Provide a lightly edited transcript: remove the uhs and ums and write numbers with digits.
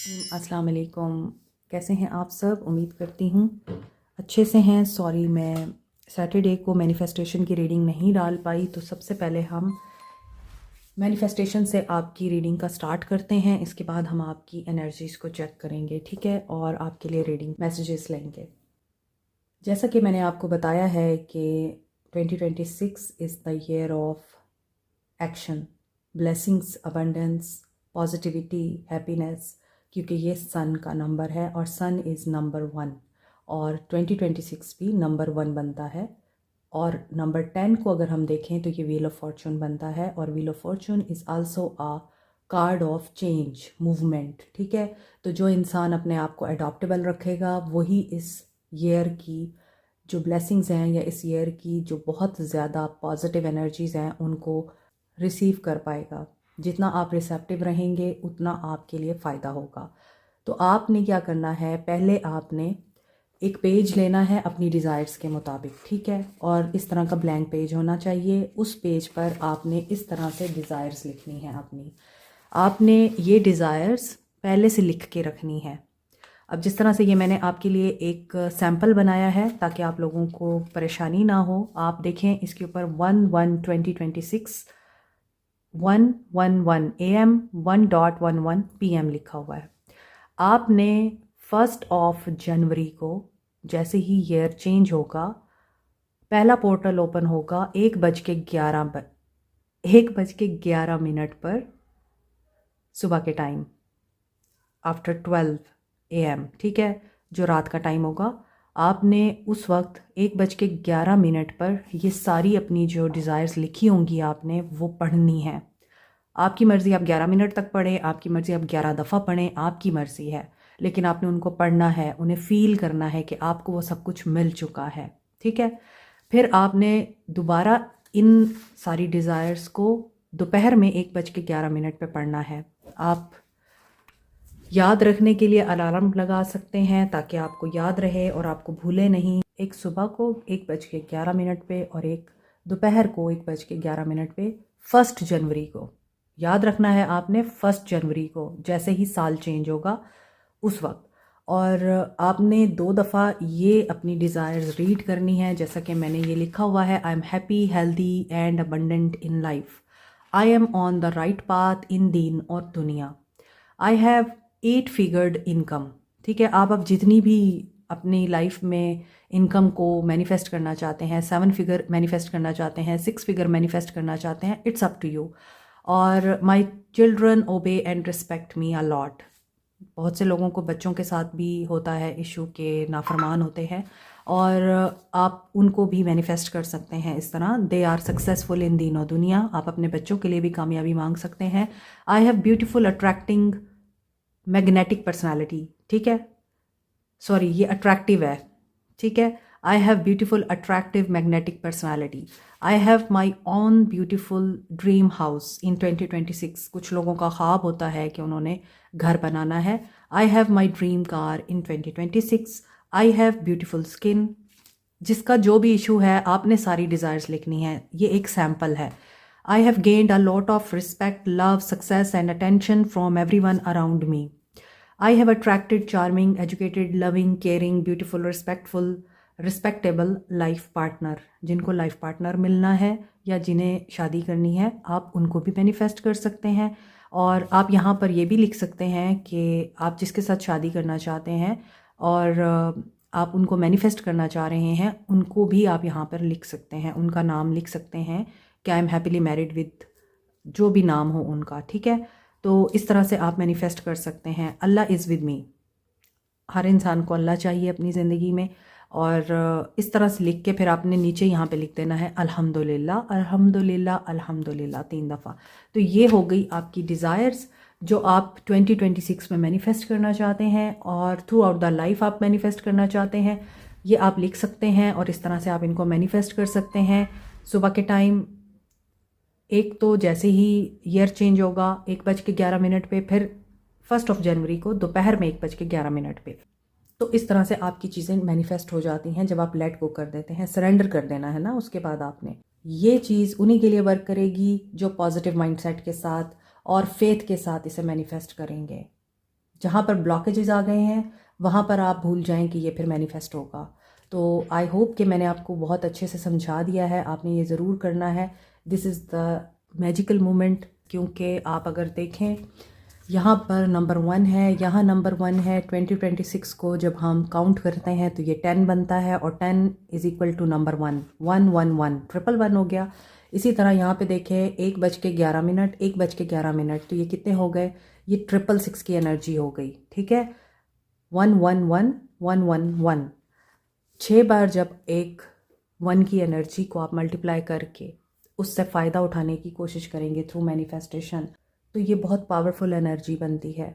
अस्सलाम वालेकुम। कैसे हैं आप सब? उम्मीद करती हूँ अच्छे से हैं। सॉरी, मैं सैटरडे को मैनिफेस्टेशन की रीडिंग नहीं डाल पाई, तो सबसे पहले हम मैनिफेस्टेशन से आपकी रीडिंग का स्टार्ट करते हैं। इसके बाद हम आपकी एनर्जीज़ को चेक करेंगे, ठीक है, और आपके लिए रीडिंग मैसेजेस लेंगे। जैसा कि मैंने आपको बताया है कि 2026 is the year of action, blessings, abundance, positivity, happiness, क्योंकि ये सन का नंबर है और सन इज़ नंबर 1 और 2026 भी नंबर 1 बनता है। और नंबर 10 को अगर हम देखें तो ये व्हील ऑफ फॉर्चून बनता है और wheel of fortune is also a card of change, movement, ठीक है। तो जो इंसान अपने आप को अडॉप्टेबल रखेगा वही इस ईयर की जो ब्लेसिंग्स हैं या इस ईयर की जो बहुत ज़्यादा पॉजिटिव एनर्जीज़ हैं उनको रिसीव कर पाएगा। जितना आप रिसेप्टिव रहेंगे उतना आपके लिए फ़ायदा होगा। तो आपने क्या करना है, पहले आपने एक पेज लेना है अपनी डिज़ायर्स के मुताबिक, ठीक है, और इस तरह का ब्लैंक पेज होना चाहिए। उस पेज पर आपने इस तरह से डिज़ायर्स लिखनी है अपनी। आपने ये डिज़ायर्स पहले से लिख के रखनी है। अब जिस तरह से ये मैंने आपके लिए एक सैम्पल बनाया है ताकि आप लोगों को परेशानी ना हो, आप देखें इसके ऊपर 1/1/2026 1:11 AM 1:11 PM लिखा हुआ है। आपने 1 जनवरी को जैसे ही ईयर चेंज होगा, पहला पोर्टल ओपन होगा 1:11 पर सुबह के टाइम, आफ्टर 12 AM, ठीक है, जो रात का टाइम होगा। आपने उस वक्त 1:11 पर ये सारी अपनी जो डिज़ायर्स लिखी होंगी आपने वो पढ़नी है। आपकी मर्ज़ी, आप 11 मिनट तक पढ़ें, आपकी मर्ज़ी आप 11 दफ़ा पढ़ें, आपकी मर्ज़ी है, लेकिन आपने उनको पढ़ना है, उन्हें फ़ील करना है कि आपको वो सब कुछ मिल चुका है, ठीक है। फिर आपने दोबारा इन सारी डिज़ायर्स को दोपहर में 1:11 पे पढ़ना है। आप याद रखने के लिए अलार्म लगा सकते हैं ताकि आपको याद रहे और आपको भूले नहीं। एक सुबह को 1:11 पे और एक दोपहर को 1:11 पे 1 जनवरी को याद रखना है आपने। 1 जनवरी को जैसे ही साल चेंज होगा उस वक्त। और आपने 2 दफ़ा ये अपनी डिज़ायर्स रीड करनी है, जैसा कि मैंने ये लिखा हुआ है, I am happy, healthy and abundant in life, I am on the right path इन दीन और दुनिया, आई हैव 8 फिगर्ड इनकम, ठीक है। आप अब जितनी भी अपनी लाइफ में इनकम को मैनिफेस्ट करना चाहते हैं, 7 फिगर मैनिफेस्ट करना चाहते हैं, 6 फिगर मैनिफेस्ट करना चाहते हैं, इट्स अप टू यू। और my children obey and respect me a lot. बहुत से लोगों को बच्चों के साथ भी होता है इशू के नाफरमान होते हैं और आप उनको भी मैनिफेस्ट कर सकते हैं इस तरह, दे आर सक्सेसफुल इन दीन और दुनिया। आप अपने बच्चों के लिए भी कामयाबी मांग सकते हैं। I have beautiful attracting magnetic personality, ठीक है, सॉरी ये अट्रैक्टिव है, ठीक है। I have beautiful attractive magnetic personality, I have my own beautiful dream house in 2026। कुछ लोगों का ख्वाब होता है कि उन्होंने घर बनाना है। I have my dream car in 2026, I have beautiful skin. जिसका जो भी इशू है आपने सारी डिज़ायर्स लिखनी है, ये एक सैम्पल है। I have gained a lot of respect, love, success and attention from every one around me. I have attracted charming, educated, loving, caring, beautiful, respectful, respectable life partner। जिनको life partner मिलना है या जिन्हें शादी करनी है, आप उनको भी मैनिफेस्ट कर सकते हैं। और आप यहाँ पर ये भी लिख सकते हैं कि आप जिसके साथ शादी करना चाहते हैं और आप उनको मैनिफेस्ट करना चाह रहे हैं, उनको भी आप यहाँ पर लिख सकते हैं, उनका नाम लिख सकते हैं कि I am happily married with, जो भी नाम हो उनका, ठीक है। तो इस तरह से आप मैनिफेस्ट कर सकते हैं। अल्लाह इज़ विद मी। हर इंसान को अल्लाह चाहिए अपनी ज़िंदगी में। और इस तरह से लिख के फिर आपने नीचे यहाँ पे लिख देना है अल्हम्दुलिल्लाह, अल्हम्दुलिल्लाह, अल्हम्दुलिल्लाह 3 दफ़ा। तो ये हो गई आपकी डिज़ायर्स जो आप 2026 में मैनिफेस्ट करना चाहते हैं और थ्रू आउट द लाइफ आप मैनिफेस्ट करना चाहते हैं। ये आप लिख सकते हैं और इस तरह से आप इनको मैनिफेस्ट कर सकते हैं। सुबह के टाइम एक तो जैसे ही ईयर चेंज होगा 1:11 पे, फिर 1 जनवरी को दोपहर में 1:11 पे। तो इस तरह से आपकी चीज़ें मैनिफेस्ट हो जाती हैं जब आप लेट गो कर देते हैं, सरेंडर कर देना है ना। उसके बाद आपने ये चीज़ उन्हीं के लिए वर्क करेगी जो पॉजिटिव माइंडसेट के साथ और फेथ के साथ इसे मैनिफेस्ट करेंगे। जहाँ पर ब्लॉकेजेस आ गए हैं वहाँ पर आप भूल जाएं कि ये फिर मैनिफेस्ट होगा। तो आई होप कि मैंने आपको बहुत अच्छे से समझा दिया है, आपने ये ज़रूर करना है। This is the magical moment, क्योंकि आप अगर देखें यहाँ पर नंबर 1 है, यहाँ नंबर 1 है। 2026 को जब हम काउंट करते हैं तो ये 10 बनता है और 10 is equal to number 1, 1 1 1, triple 1 हो गया। इसी तरह यहाँ पे देखें 1:11, 1:11, तो ये कितने हो गए, ये 666 की एनर्जी हो गई। ठीक है, 1 1 1 1 1 1, 6 बार जब एक 1 की एनर्जी को आप मल्टीप्लाई करके उससे फ़ायदा उठाने की कोशिश करेंगे थ्रू मैनिफेस्टेशन, तो ये बहुत पावरफुल एनर्जी बनती है।